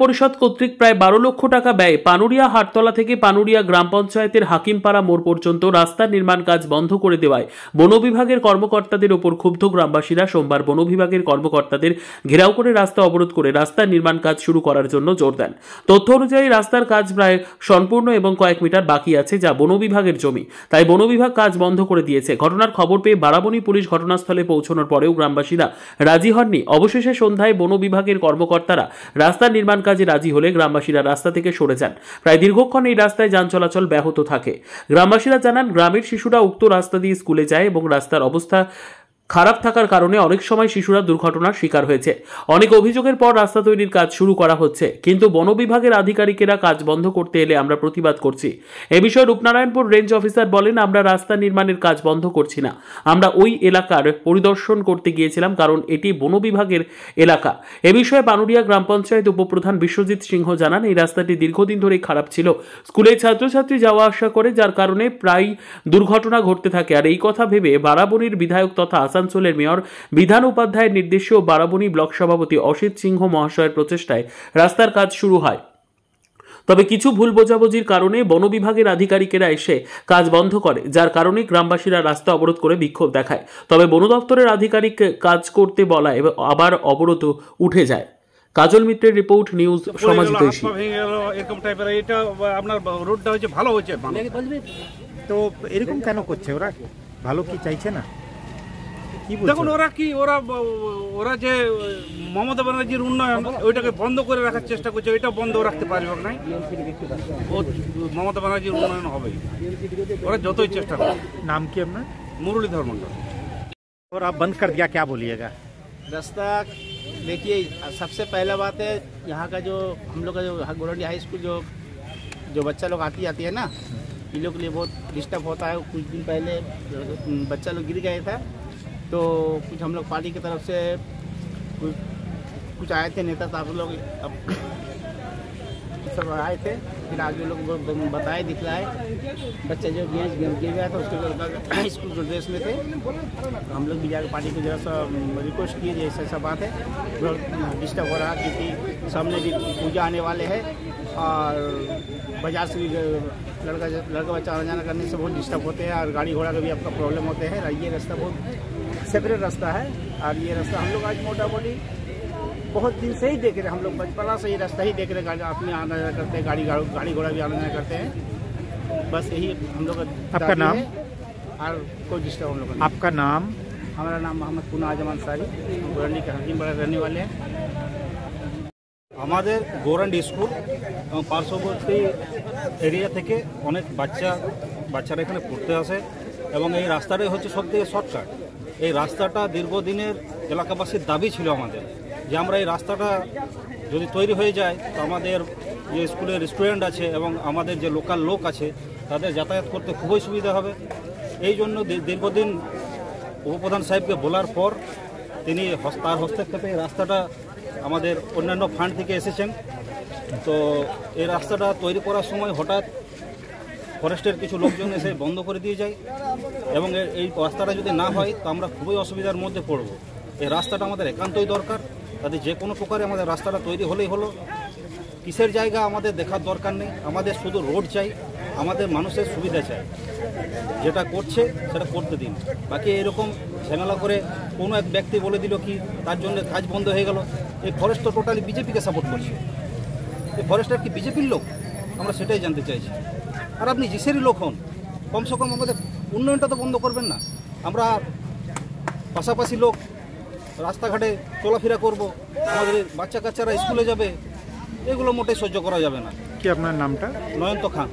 পরিষদ কর্তৃক প্রায় 12 লক্ষ টাকা ব্যয়ে পানুরিয়া হাটতলা থেকে পানুরিয়া গ্রাম পঞ্চায়েতের হাকিমপাড়া মোড় পর্যন্ত রাস্তা নির্মাণ কাজ বন্ধ করে দেওয়ায় বন বিভাগের কর্মকর্তাদের ওপর ক্ষুব্ধ গ্রামবাসীরা সোমবার বন বিভাগের কর্মকর্তাদের ঘেরাও করে রাস্তা অবরোধ করে রাস্তা নির্মাণ কাজ শুরু করার জন্য জোর দেন। তথ্য অনুযায়ী রাস্তার কাজ প্রায় সম্পূর্ণ এবং কয়েক মিটার বাকি আছে, যা বন বিভাগের জমি, তাই বন বিভাগ কাজ বন্ধ করে দিয়েছে। ঘটনার খবর পেয়ে বারাবণী পুলিশ ঘটনাস্থলে পৌঁছানোর পরেও গ্রামবাসীরা রাজি হননি। অবশেষে সন্ধ্যায় বন বিভাগের কর্মকর্তারা রাস্তা নির্মাণ কাজে রাজি হলে গ্রামবাসীরা রাস্তা থেকে সরে যান। প্রায় দীর্ঘক্ষণ এই রাস্তায় যান চলাচল ব্যাহত থাকে। গ্রামবাসীরা জানান, গ্রামের শিশুরা উক্ত রাস্তা দিয়ে স্কুলে যায় এবং রাস্তার অবস্থা খারাপ থাকার কারণে অনেক সময় শিশুরা দুর্ঘটনার শিকার হয়েছে। অনেক অভিযোগের পর রাস্তা তৈরির কাজ শুরু করা হচ্ছে, কিন্তু বন বিভাগের আধিকারিকেরা কাজ বন্ধ করতে এলে আমরা প্রতিবাদ করছি। এ বিষয়ে রূপনারায়ণপুর রেঞ্জ অফিসার বলেন, আমরা রাস্তা নির্মাণের কাজ বন্ধ করছি না, আমরা ওই এলাকার পরিদর্শন করতে গিয়েছিলাম, কারণ এটি বন বিভাগের এলাকা। এ বিষয়ে পানুরিয়া গ্রাম পঞ্চায়েত উপপ্রধান বিশ্বজিৎ সিংহ জানান, এই রাস্তাটি দীর্ঘদিন ধরেই খারাপ ছিল, স্কুলে ছাত্রছাত্রী যাওয়া আসা করে, যার কারণে প্রায় দুর্ঘটনা ঘটতে থাকে। আর এই কথা ভেবে বারাবণীর বিধায়ক তথা আসানসোলের মেয়র বিধান উপাধ্যায়ের নির্দেশে ও বারাবণী ব্লক সভাপতি অসিত সিংহ মহাশয়ের প্রচেষ্টায় রাস্তার কাজ শুরু হয়। তবে কিছু ভুল বোঝাবুঝির কারণে বন বিভাগের আধিকারিকেরা এসে কাজ বন্ধ করে, যার কারণে গ্রামবাসীরা রাস্তা অবরোধ করে বিক্ষোভ দেখায়। তবে বন দপ্তরের আধিকারিক কাজ করতে বলায় আবার অবরোধ উঠে যায়। কাজল মিত্রের রিপোর্ট, নিউজ সমাজহিতৈষী। এরকম টাইপের এটা আপনার রোডটা হচ্ছে ভালো হচ্ছে, তো এরকম কেন করছে ওরা? ভালো কি চাইছে না? দেখুন ওরা যে মমতা ব্যানার্জির উন্নয়ন ওইটাকে বন্ধ করে রাখার চেষ্টা করছে, ওইটা বন্ধ রাখতে পারবে না। মমতা ব্যানার্জির উন্নয়ন হবে, ওরা যতই চেষ্টা করে। नाम की अपना? मुरलीधर मंडल। और आप बंद कर दिया, क्या बोलिएगा? रास्ता देखिए, सबसे पहला बात है यहाँ का जो हम लोग का जो गोरंडी हाई स्कूल जो बच्चा लोग आती है ना, इन लोग के लिए बहुत डिस्टर्ब होता है। कुछ दिन पहले बच्चा लोग गिर गए था, तो कुछ हम लोग पार्टी की तरफ से कुछ आए थे नेता साहब लोग, अब सब आए थे, फिर आगे लोग बताए दिखलाए बच्चा जो गिर गया था उसके स्कूल के ड्रेस में थे, तो हम लोग भी जाकर पार्टी को जरा सा रिक्वेस्ट किए, जैसा ऐसा बात है डिस्टर्ब हो रहा, क्योंकि सामने भी पूजा आने वाले हैं और बाजार से भी लड़का बच्चा आना जाना करने से बहुत डिस्टर्ब होते हैं, और गाड़ी घोड़ा का भी आपका प्रॉब्लम होते हैं। ये रास्ता बहुत सेपरेट रास्ता है, और ये रास्ता हम लोग आज मोटा मोटी बहुत दिन से ही देख रहे हैं, हम लोग बचपना से ही रास्ता ही देख रहे हैं, अपने आना जाना करते हैं, गाड़ी घोड़ा भी आना जाना करते हैं। बस यही हम लोग का। आपका नाम? और कोई डिस्टर्ब हम लोग। आपका नाम? हमारा नाम मोहम्मद पुना आजम अंसारी, गोरंडी के हाकिमपाड़ा रहने वाले हैं। আমাদের গৌরান্ডি স্কুল এবং পার্শ্ববর্তী এরিয়া থেকে অনেক বাচ্চারা এখানে পড়তে আসে, এবং এই রাস্তাটাই হচ্ছে সবথেকে শর্টকাট। এই রাস্তাটা দীর্ঘদিনের এলাকাবাসীর দাবি ছিল আমাদের, যে আমরা এই রাস্তাটা যদি তৈরি হয়ে যায় তো আমাদের যে স্কুলের স্টুডেন্ট আছে এবং আমাদের যে লোকাল লোক আছে তাদের যাতায়াত করতে খুবই সুবিধা হবে। এই জন্য দীর্ঘদিন উপপ্রধান সাহেবকে বলার পর তিনি তার হস্তক্ষেপে এই রাস্তাটা আমাদের অন্যান্য ফান্ড থেকে এসেছেন। তো এই রাস্তাটা তৈরি করার সময় হঠাৎ ফরেস্টের কিছু লোকজন এসে বন্ধ করে দিয়ে যায়, এবং এই রাস্তাটা যদি না হয় তো আমরা খুবই অসুবিধার মধ্যে পড়ব। এই রাস্তাটা আমাদের একান্তই দরকার, তাতে যে কোনো প্রকারে আমাদের রাস্তাটা তৈরি হলেই হলো। কিসের জায়গা আমাদের দেখার দরকার নেই, আমাদের শুধু রোড চাই, আমাদের মানুষের সুবিধা চাই। যেটা করছে সেটা করতে দিন। বাকি এরকম ঝামেলা করে কোনো এক ব্যক্তি বলে দিল কি তার জন্য কাজ বন্ধ হয়ে গেল। এই ফরেস্ট তো টোটালি বিজেপিকে সাপোর্ট করছে। এই ফরেস্টার কি বিজেপির লোক? আমরা সেটাই জানতে চাইছি। আর আপনি জিসেরই লোক হন, কমসে কম আমাদের উন্নয়নটা তো বন্ধ করবেন না। আমরা পাশাপাশি লোক রাস্তাঘাটে চলাফেরা করব, আমাদের বাচ্চা কাচ্চারা স্কুলে যাবে, এগুলো মোটেই সহ্য করা যাবে না। কি আপনার নামটা? নয়ন্ত খান।